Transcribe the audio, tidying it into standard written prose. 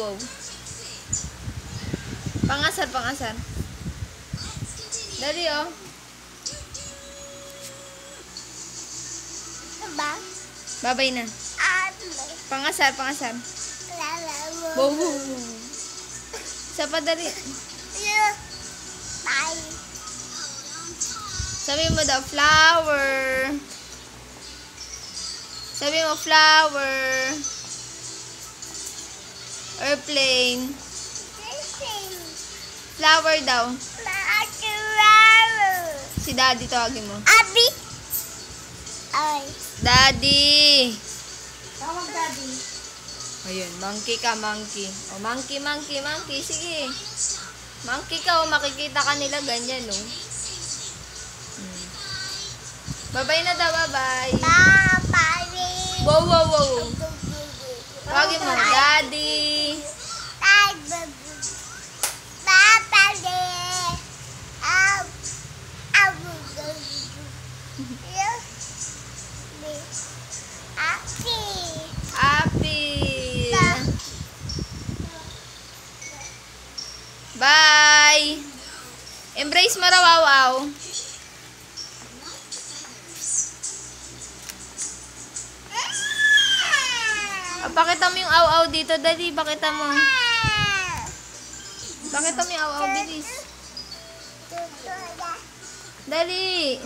wow. Pangasar, pangasar. Dali, oh. Babay na. Pangasar, pangasar. Wow, wow, wow. Isa pa, dali. Sabi mo daw, flower. Sabi mo, flower. Airplane. Flower daw. Si daddy tawagin mo. Abi. Ay. Daddy. Tawag daddy. Ayun, monkey ka, monkey. O, monkey, monkey, monkey. Sige. Monkey ka, o, makikita ka nila ganyan, no? Bye-bye na daw, bye-bye. Bye-bye. Wow, wow, wow. Tawagin mo, daddy. Apple. Bye. Embrace mo raw, wow. Pakita mo yung aw-aw dito, dali. Pakita mo. Pakita mo yung aw-aw, bilis. Dali.